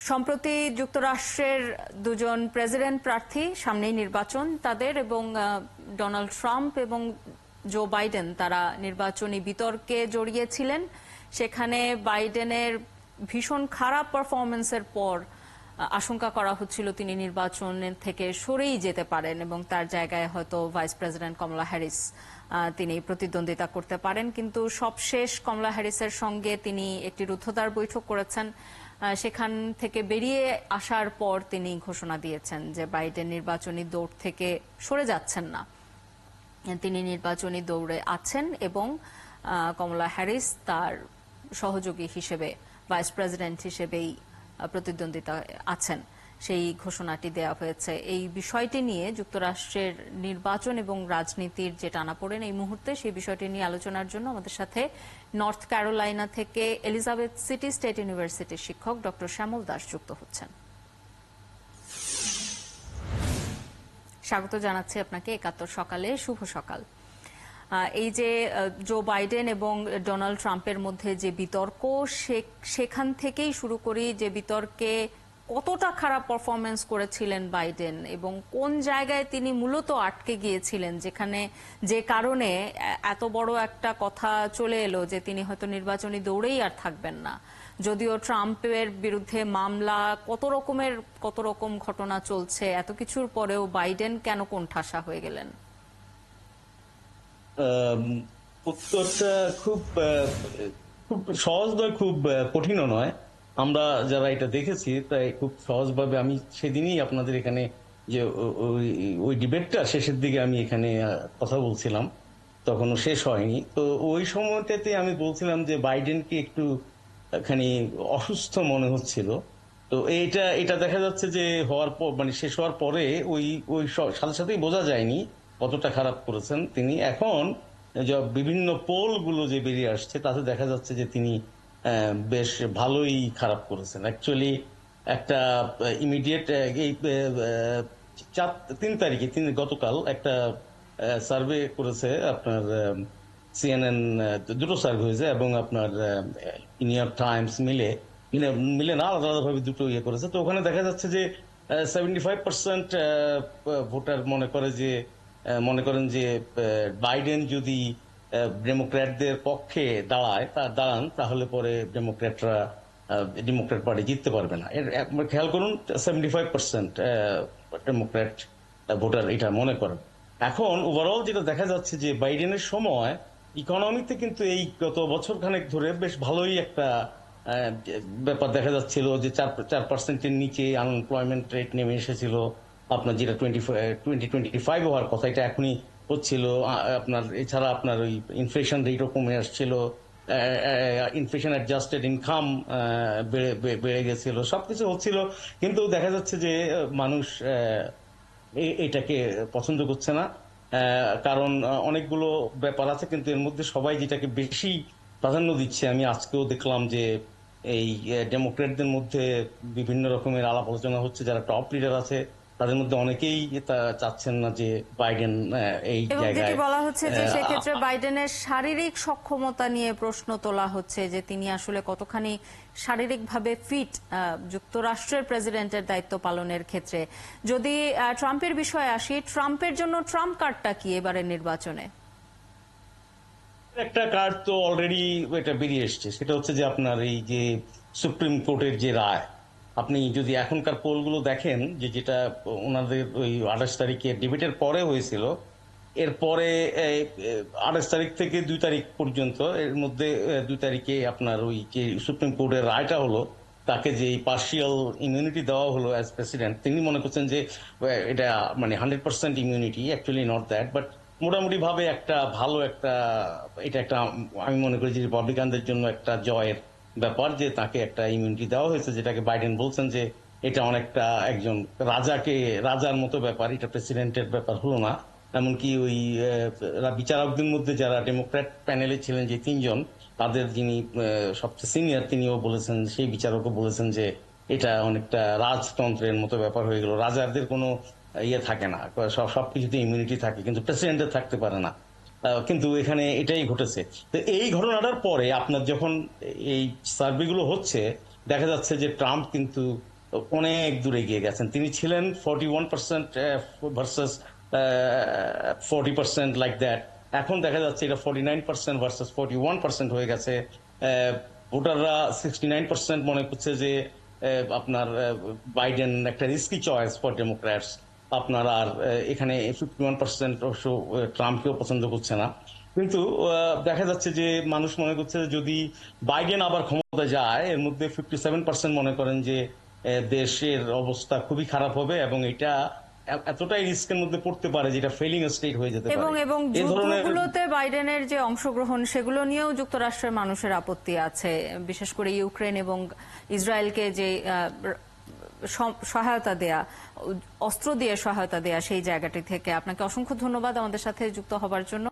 সম্প্রতি যুক্তরাষ্ট্রের দুজন প্রেসিডেন্ট প্রার্থী, সামনেই নির্বাচন তাদের, এবং ডোনাল্ড ট্রাম্প এবং জো বাইডেন তারা নির্বাচনী বিতর্কে জড়িয়েছিলেন। সেখানে বাইডেনের ভীষণ খারাপ পারফরমেন্সের পর আশঙ্কা করা হচ্ছিল তিনি নির্বাচনের থেকে সরেই যেতে পারেন এবং তার জায়গায় হয়তো ভাইস প্রেসিডেন্ট কমলা হ্যারিস তিনি প্রতিদ্বন্দ্বিতা করতে পারেন। কিন্তু সবশেষ কমলা হ্যারিসের সঙ্গে তিনি একটি রুদ্ধদ্বার বৈঠক করেছেন। সেখান থেকে বেরিয়ে আসার পর তিনি ঘোষণা দিয়েছেন যে বাইডেন নির্বাচনী দৌড় থেকে সরে যাচ্ছেন না, তিনি নির্বাচনী দৌড়ে আছেন এবং কমলা হ্যারিস তার সহযোগী হিসেবে, ভাইস প্রেসিডেন্ট হিসেবেই প্রতিদ্বন্দ্বিতা আছেন, সেই ঘোষণাটি দেওয়া হয়েছে। এই বিষয়টি নিয়ে যুক্তরাষ্ট্রের নির্বাচন এবং রাজনীতির যে টানাপোড়েন এই মুহূর্তে, সেই বিষয়টি নিয়ে আলোচনার জন্য আমাদের সাথে নর্থ ক্যারোলাইনা থেকে এলিজাবেথ সিটি স্টেট ইউনিভার্সিটির শিক্ষক ডক্টর শ্যামল দাস যুক্ত হচ্ছেন। স্বাগত জানাচ্ছি আপনাকে একাত্তর সকালে। শুভ সকাল। এই যে জো বাইডেন এবং ডোনাল্ড ট্রাম্পের মধ্যে যে বিতর্ক, সেখান থেকেই শুরু করি। যে বিতর্কে কতটা খারাপ পারফরমেন্স করেছিলেন বাইডেন এবং কোন জায়গায় তিনি মূলত আটকে গিয়েছিলেন, যে কারণে এত বড় একটা কথা চলে এলো যে তিনি হয়তো নির্বাচনী দৌড়েই আর থাকবেন না। যদিও ট্রাম্পের বিরুদ্ধে মামলা, কত রকম ঘটনা চলছে, এত কিছুর পরেও বাইডেন কেন কোণঠাসা হয়ে গেলেন? উত্তরটা খুব খুব সহজ নয়, খুব কঠিনও নয়। আমরা যারা এটা দেখেছি তাই খুব সহজভাবে, আমি সেদিনই আপনাদের এখানে যে ওই ডিবেটটা শেষের দিকে আমি এখানে কথা বলছিলাম, তখনও শেষ হয়নি। তো ওই সময়টাতে আমি বলছিলাম যে বাইডেনকে একটু খানি অসুস্থ মনে হচ্ছিল। তো এটা দেখা যাচ্ছে যে হওয়ার পর, মানে শেষ হওয়ার পরে ওই ওই সাথে সাথেই বোঝা যায়নি কতটা খারাপ করেছেন তিনি। এখন বিভিন্ন পোল গুলো যে বেরিয়ে আসছে তাতে দেখা যাচ্ছে যে তিনি বেশ ভালোই খারাপ করেছেন। অ্যাকচুয়ালি একটা ইমিডিয়েট এই 3 তারিখে তিনি গতকাল একটা সার্ভে করেছে, আপনার সিএনএন, দুটো সার্ভে হয়েছে এবং আপনার নিউ ইয়র্ক টাইমস মিলে না, আলাদা আলাদাভাবে দুটো ইয়ে করেছে। তো ওখানে দেখা যাচ্ছে যে 75% ভোটার মনে করেন যে বাইডেন যদি ডেমোক্র্যাটদের পক্ষে দাঁড়ান তাহলে পরে ডেমোক্র্যাট পার্টি জিততে পারবে না। খেয়াল করুন, 75% ডেমোক্র্যাট ভোটার এটা মনে করেন। এখন ওভারঅল যেটা দেখা যাচ্ছে যে বাইডেনের সময় ইকোনমিতে কিন্তু এই গত বছর খানেক ধরে বেশ ভালোই একটা ব্যাপার দেখা যাচ্ছিল, যে 4%-এর নিচে আনএমপ্লয়মেন্ট রেট নেমে এসেছিল। আপনার যেটা 2025 হওয়ার কথা, এটা এখনই হচ্ছিল। আপনার এছাড়া আপনার ওই ইনফ্লেশন রেটও কমে আসছিল, ইনফ্লেশন অ্যাডজাস্টেড ইনকাম বেড়ে গেছিল, সবকিছু হচ্ছিল। কিন্তু দেখা যাচ্ছে যে মানুষ এটাকে পছন্দ করছে না, কারণ অনেকগুলো ব্যাপার আছে। কিন্তু এর মধ্যে সবাই যেটাকে বেশি প্রাধান্য দিচ্ছে, আমি আজকেও দেখলাম যে এই ডেমোক্রেটদের মধ্যে বিভিন্ন রকমের আলাপ আলোচনা হচ্ছে, যারা টপ লিডার আছে তাদের মধ্যে অনেকেই চাচ্ছেন না যে বাইডেন এই জায়গায়। বলা হচ্ছে যে সেক্ষেত্রে বাইডেনের শারীরিক সক্ষমতা নিয়ে প্রশ্ন তোলা হচ্ছে, যে তিনি আসলে কতখানি শারীরিকভাবে ফিট যুক্তরাষ্ট্রের প্রেসিডেন্টের দায়িত্ব পালনের ক্ষেত্রে। যদি ট্রাম্পের বিষয়ে আসি, ট্রাম্পের জন্য ট্রাম্প কার্ডটা কি এবারের নির্বাচনে? একটা কার্ড তো অলরেডি এটা বেরিয়ে এসছে, সেটা হচ্ছে যে আপনার এই যে সুপ্রিম কোর্টের যে রায়, আপনি যদি এখনকার পোলগুলো দেখেন, যেটা ওনাদের ওই 28 তারিখে ডিবেটের পরে হয়েছিল, এরপরে 28 তারিখ থেকে 2 তারিখ পর্যন্ত, এর মধ্যে 2 তারিখে আপনার ওই যে সুপ্রিম কোর্টের রায়টা হলো, তাকে যে পার্শিয়াল ইমিউনিটি দেওয়া হলো অ্যাজ প্রেসিডেন্ট, তিনি মনে করছেন যে এটা মানে 100% immunity, actually not that, but মোটামুটি ভাবে একটা ভালো একটা, এটা একটা আমি মনে করি যে রিপাবলিকানদের জন্য একটা জয়ের ব্যাপার যে তাকে একটা ইমিউনিটি দেওয়া হয়েছে, যেটাকে বাইডেন বলছেন যে এটা অনেকটা একজন রাজার মতো ব্যাপার, এটা প্রেসিডেন্টের ব্যাপার হলো না। এমনকি ওই বিচারকদের মধ্যে যারা ডেমোক্র্যাট প্যানেলে ছিলেন যে 3 জন, তাদের যিনি সবচেয়ে সিনিয়র, তিনিও বলেছেন, সেই বিচারকও বলেছেন যে এটা অনেকটা রাজতন্ত্রের মতো ব্যাপার হয়ে গেল। রাজাদের কোনো ইয়ে থাকে না, সবকিছুতে ইমিউনিটি থাকে, কিন্তু প্রেসিডেন্টের থাকতে পারে না। কিন্তু এখানে এটাই ঘটেছে। তো এই ঘটনাটার পরে আপনার যখন এই সার্ভেগুলো হচ্ছে, দেখা যাচ্ছে যে ট্রাম্প কিন্তু অনেক দূরে এগিয়ে গেছেন। তিনি ছিলেন 41% ভার্সেস 40% লাইক দ্যাট। এখন দেখা যাচ্ছে এটা 49% ভার্সেস 41% হয়ে গেছে। ভোটাররা 69% মনে করছে যে আপনার বাইডেন একটা রিস্কি চয়েস ফর ডেমোক্র্যাটস। আপনার আর এখানে 51% অবশ্য ট্রাম্পকেও পছন্দ করছে না। কিন্তু দেখা যাচ্ছে যে মানুষ মনে করছে যে যদি বাইডেন আবার ক্ষমতায় যায়, এর মধ্যে 57% মনে করেন যে দেশের অবস্থা খুবই খারাপ হবে এবং এটা এতটাই রিস্কের মধ্যে পড়তে পারে যেটা ফেলিং স্টেট হয়ে যেতে এবং পারে। এবং এই ধরনের যুদ্ধগুলোতে বাইডেনের যে অংশগ্রহণ সেগুলো নিয়েও যুক্তরাষ্ট্রের মানুষের আপত্তি আছে, বিশেষ করে ইউক্রেন এবং ইসরায়েলকে যে সহায়তা দেয়া, অস্ত্র দিয়ে সহায়তা দেয়া, সেই জায়গাটি থেকে। আপনাকে অসংখ্য ধন্যবাদ আমাদের সাথে যুক্ত হবার জন্য।